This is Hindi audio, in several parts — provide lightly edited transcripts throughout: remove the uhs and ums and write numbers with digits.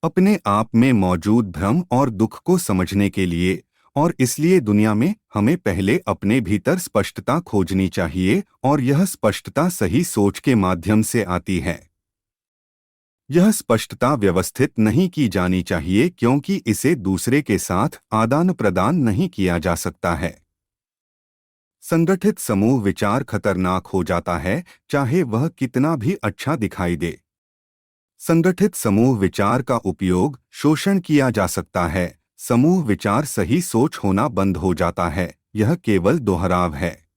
अपने आप में मौजूद भ्रम और दुख को समझने के लिए और इसलिए दुनिया में हमें पहले अपने भीतर स्पष्टता खोजनी चाहिए और यह स्पष्टता सही सोच के माध्यम से आती है। यह स्पष्टता व्यवस्थित नहीं की जानी चाहिए क्योंकि इसे दूसरे के साथ आदान प्रदान नहीं किया जा सकता है। संगठित समूह विचार खतरनाक हो जाता है, चाहे वह कितना भी अच्छा दिखाई दे। संगठित समूह विचार का उपयोग शोषण किया जा सकता है। समूह विचार सही सोच होना बंद हो जाता है, यह केवल दोहराव है।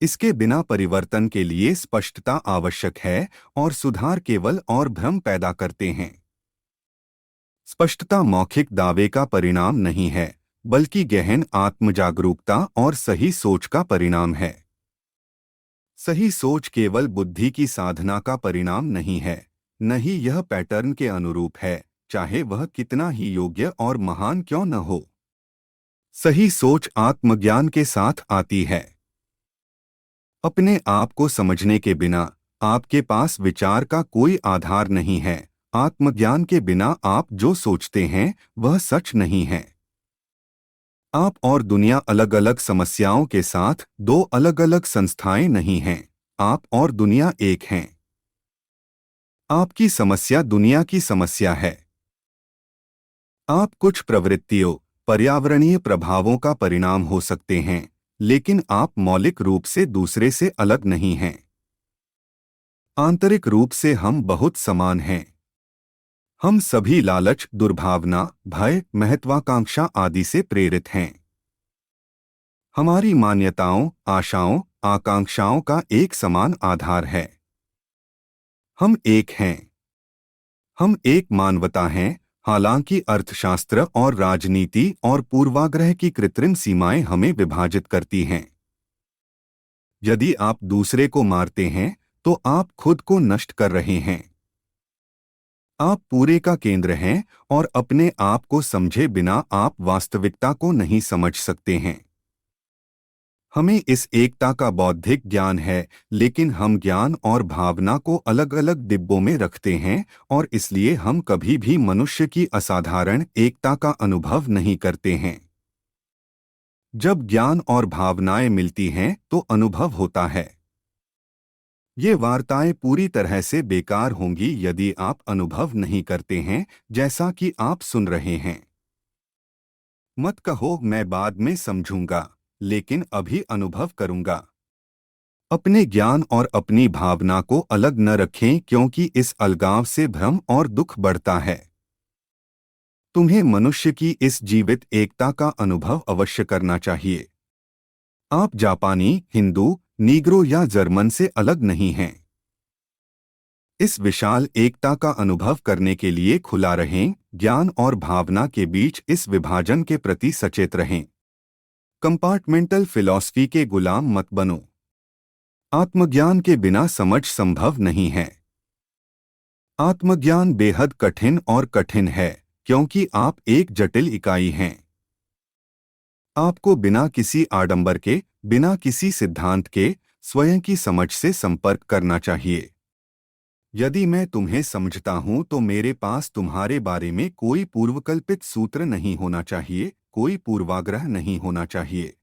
इसके बिना परिवर्तन के लिए स्पष्टता आवश्यक है और सुधार केवल और भ्रम पैदा करते हैं। स्पष्टता मौखिक दावे का परिणाम नहीं है, बल्कि गहन आत्मजागरूकता और सही सोच का परिणाम है। सही सोच केवल बुद्धि की साधना का परिणाम नहीं है, न ही यह पैटर्न के अनुरूप है, चाहे वह कितना ही योग्य और महान क्यों न हो। सही सोच आत्मज्ञान के साथ आती है। अपने आप को समझने के बिना आपके पास विचार का कोई आधार नहीं है। आत्मज्ञान के बिना आप जो सोचते हैं वह सच नहीं है। आप और दुनिया अलग अलग समस्याओं के साथ दो अलग अलग संस्थाएं नहीं हैं। आप और दुनिया एक हैं। आपकी समस्या दुनिया की समस्या है। आप कुछ प्रवृत्तियों, पर्यावरणीय प्रभावों का परिणाम हो सकते हैं, लेकिन आप मौलिक रूप से दूसरे से अलग नहीं हैं। आंतरिक रूप से हम बहुत समान हैं। हम सभी लालच, दुर्भावना, भय, महत्वाकांक्षा आदि से प्रेरित हैं। हमारी मान्यताओं, आशाओं, आकांक्षाओं का एक समान आधार है। हम एक हैं। हम एक मानवता हैं, हालांकि अर्थशास्त्र और राजनीति और पूर्वाग्रह की कृत्रिम सीमाएं हमें विभाजित करती हैं। यदि आप दूसरे को मारते हैं, तो आप खुद को नष्ट कर रहे हैं। आप पूरे का केंद्र हैं और अपने आप को समझे बिना आप वास्तविकता को नहीं समझ सकते हैं। हमें इस एकता का बौद्धिक ज्ञान है, लेकिन हम ज्ञान और भावना को अलग अलग डिब्बों में रखते हैं और इसलिए हम कभी भी मनुष्य की असाधारण एकता का अनुभव नहीं करते हैं। जब ज्ञान और भावनाएं मिलती हैं तो अनुभव होता है। ये वार्ताएं पूरी तरह से बेकार होंगी यदि आप अनुभव नहीं करते हैं, जैसा कि आप सुन रहे हैं। मत कहो मैं बाद में समझूंगा, लेकिन अभी अनुभव करूंगा। अपने ज्ञान और अपनी भावना को अलग न रखें क्योंकि इस अलगाव से भ्रम और दुख बढ़ता है। तुम्हें मनुष्य की इस जीवित एकता का अनुभव अवश्य करना चाहिए। आप जापानी, हिंदू, नीग्रो या जर्मन से अलग नहीं हैं। इस विशाल एकता का अनुभव करने के लिए खुला रहें, ज्ञान और भावना के बीच इस विभाजन के प्रति सचेत रहें। कंपार्टमेंटल फिलॉसफी के गुलाम मत बनो। आत्मज्ञान के बिना समझ संभव नहीं है। आत्मज्ञान बेहद कठिन और कठिन है क्योंकि आप एक जटिल इकाई हैं। आपको बिना किसी आडंबर के, बिना किसी सिद्धांत के, स्वयं की समझ से संपर्क करना चाहिए। यदि मैं तुम्हें समझता हूं तो मेरे पास तुम्हारे बारे में कोई पूर्वकल्पित सूत्र नहीं होना चाहिए, कोई पूर्वाग्रह नहीं होना चाहिए।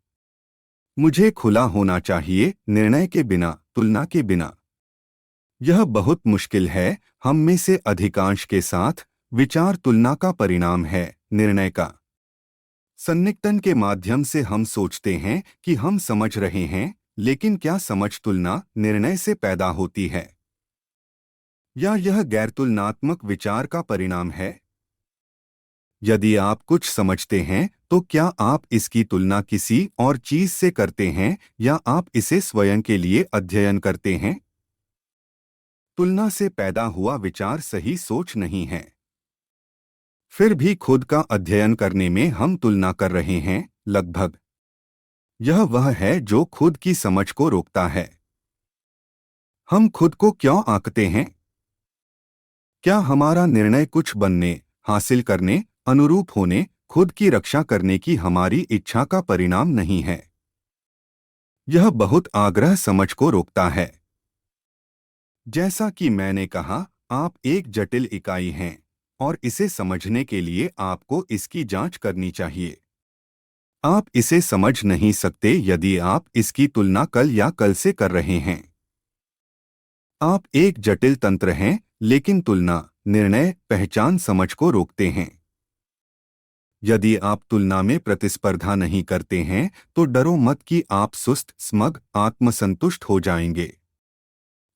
मुझे खुला होना चाहिए, निर्णय के बिना, तुलना के बिना। यह बहुत मुश्किल है। हम में से अधिकांश के साथ विचार तुलना का परिणाम है, निर्णय का। सन्निकटन के माध्यम से हम सोचते हैं कि हम समझ रहे हैं, लेकिन क्या समझ तुलना, निर्णय से पैदा होती है? या यह गैरतुलनात्मक विचार का परिणाम है? यदि आप कुछ समझते हैं तो क्या आप इसकी तुलना किसी और चीज से करते हैं या आप इसे स्वयं के लिए अध्ययन करते हैं? तुलना से पैदा हुआ विचार सही सोच नहीं है। फिर भी खुद का अध्ययन करने में हम तुलना कर रहे हैं, लगभग। यह वह है जो खुद की समझ को रोकता है। हम खुद को क्यों आंकते हैं? क्या हमारा निर्णय कुछ बनने, हासिल करने, अनुरूप होने, खुद की रक्षा करने की हमारी इच्छा का परिणाम नहीं है? यह बहुत आग्रह समझ को रोकता है। जैसा कि मैंने कहा, आप एक जटिल इकाई हैं। और इसे समझने के लिए आपको इसकी जांच करनी चाहिए। आप इसे समझ नहीं सकते यदि आप इसकी तुलना कल या कल से कर रहे हैं। आप एक जटिल तंत्र हैं, लेकिन तुलना, निर्णय, पहचान समझ को रोकते हैं। यदि आप तुलना में प्रतिस्पर्धा नहीं करते हैं, तो डरो मत कि आप सुस्त, स्मग, आत्मसंतुष्ट हो जाएंगे।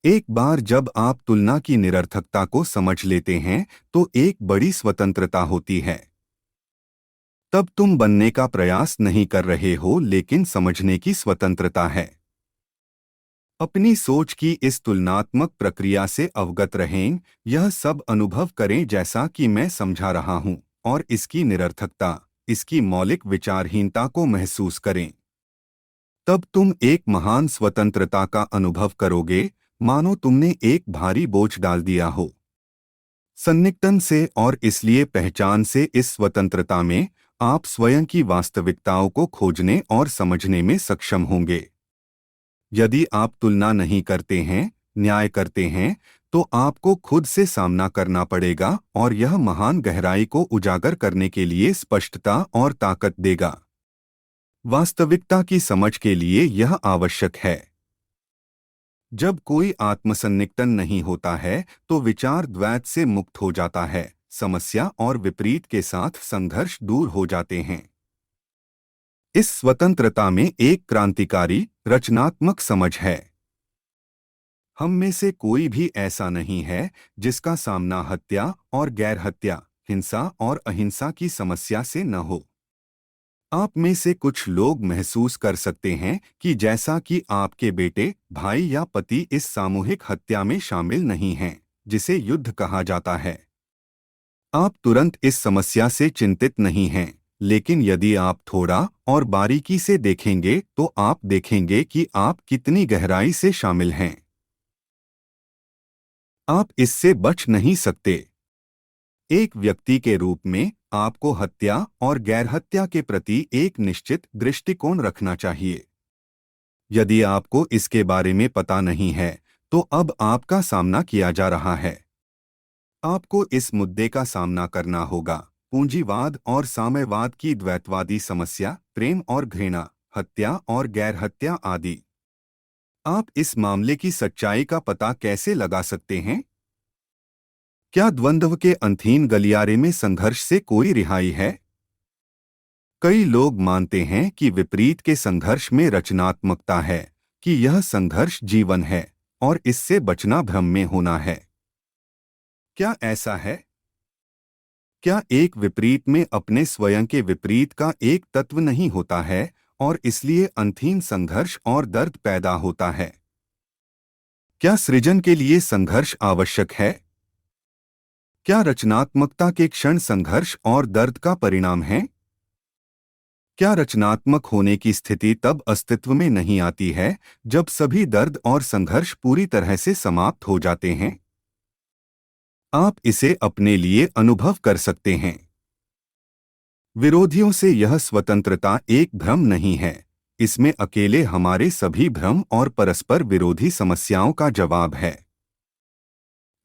एक बार जब आप तुलना की निरर्थकता को समझ लेते हैं, तो एक बड़ी स्वतंत्रता होती है। तब तुम बनने का प्रयास नहीं कर रहे हो, लेकिन समझने की स्वतंत्रता है। अपनी सोच की इस तुलनात्मक प्रक्रिया से अवगत रहें, यह सब अनुभव करें जैसा कि मैं समझा रहा हूं, और इसकी निरर्थकता, इसकी मौलिक विचारहीनता को महसूस करें। तब तुम एक महान स्वतंत्रता का अनुभव करोगे, मानो तुमने एक भारी बोझ डाल दिया हो। सन्निकटन से और इसलिए पहचान से इस स्वतंत्रता में आप स्वयं की वास्तविकताओं को खोजने और समझने में सक्षम होंगे। यदि आप तुलना नहीं करते हैं, न्याय करते हैं, तो आपको खुद से सामना करना पड़ेगा और यह महान गहराई को उजागर करने के लिए स्पष्टता और ताकत देगा। वास्तविकता की समझ के लिए यह आवश्यक है। जब कोई आत्मसन्निकटन नहीं होता है, तो विचार द्वैत से मुक्त हो जाता है, समस्या और विपरीत के साथ संघर्ष दूर हो जाते हैं। इस स्वतंत्रता में एक क्रांतिकारी, रचनात्मक समझ है। हम में से कोई भी ऐसा नहीं है जिसका सामना हत्या और गैर हत्या, हिंसा और अहिंसा की समस्या से न हो। आप में से कुछ लोग महसूस कर सकते हैं कि जैसा कि आपके बेटे, भाई या पति इस सामूहिक हत्या में शामिल नहीं हैं, जिसे युद्ध कहा जाता है। आप तुरंत इस समस्या से चिंतित नहीं हैं, लेकिन यदि आप थोड़ा और बारीकी से देखेंगे तो आप देखेंगे कि आप कितनी गहराई से शामिल हैं। आप इससे बच नहीं सकते। एक व्यक्ति के रूप में आपको हत्या और गैरहत्या के प्रति एक निश्चित दृष्टिकोण रखना चाहिए। यदि आपको इसके बारे में पता नहीं है, तो अब आपका सामना किया जा रहा है। आपको इस मुद्दे का सामना करना होगा: पूंजीवाद और साम्यवाद की द्वैतवादी समस्या, प्रेम और घृणा, हत्या और गैरहत्या आदि। आप इस मामले की सच्चाई का पता कैसे लगा सकते हैं? क्या द्वंद्व के अंतहीन गलियारे में संघर्ष से कोई रिहाई है? कई लोग मानते हैं कि विपरीत के संघर्ष में रचनात्मकता है, कि यह संघर्ष जीवन है और इससे बचना भ्रम में होना है। क्या ऐसा है? क्या एक विपरीत में अपने स्वयं के विपरीत का एक तत्व नहीं होता है और इसलिए अंतहीन संघर्ष और दर्द पैदा होता है? क्या सृजन के लिए संघर्ष आवश्यक है? क्या रचनात्मकता के क्षण संघर्ष और दर्द का परिणाम है? क्या रचनात्मक होने की स्थिति तब अस्तित्व में नहीं आती है जब सभी दर्द और संघर्ष पूरी तरह से समाप्त हो जाते हैं? आप इसे अपने लिए अनुभव कर सकते हैं। विरोधियों से यह स्वतंत्रता एक भ्रम नहीं है, इसमें अकेले हमारे सभी भ्रम और परस्पर विरोधी समस्याओं का जवाब है।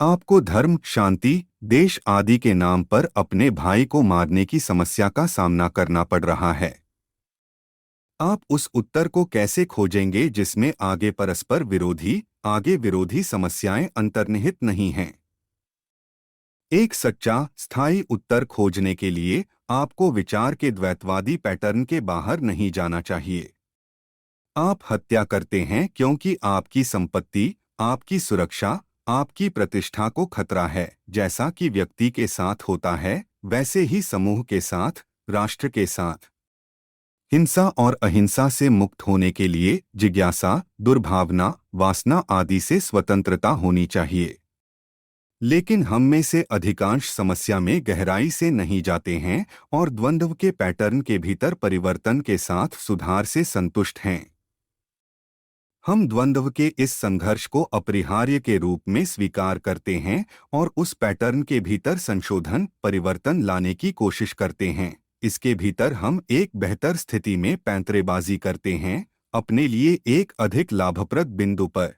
आपको धर्म, शांति, देश आदि के नाम पर अपने भाई को मारने की समस्या का सामना करना पड़ रहा है। आप उस उत्तर को कैसे खोजेंगे जिसमें आगे परस्पर विरोधी, आगे विरोधी समस्याएं अंतर्निहित नहीं हैं? एक सच्चा, स्थायी उत्तर खोजने के लिए आपको विचार के द्वैतवादी पैटर्न के बाहर नहीं जाना चाहिए। आप हत्या करते हैं क्योंकि आपकी संपत्ति, आपकी सुरक्षा, आपकी प्रतिष्ठा को खतरा है। जैसा कि व्यक्ति के साथ होता है, वैसे ही समूह के साथ, राष्ट्र के साथ। हिंसा और अहिंसा से मुक्त होने के लिए जिज्ञासा, दुर्भावना, वासना आदि से स्वतंत्रता होनी चाहिए। लेकिन हम में से अधिकांश समस्या में गहराई से नहीं जाते हैं और द्वंद्व के पैटर्न के भीतर परिवर्तन के साथ सुधार से संतुष्ट हैं। हम द्वंद्व के इस संघर्ष को अपरिहार्य के रूप में स्वीकार करते हैं और उस पैटर्न के भीतर संशोधन, परिवर्तन लाने की कोशिश करते हैं। इसके भीतर हम एक बेहतर स्थिति में पैंतरेबाजी करते हैं, अपने लिए एक अधिक लाभप्रद बिंदु पर।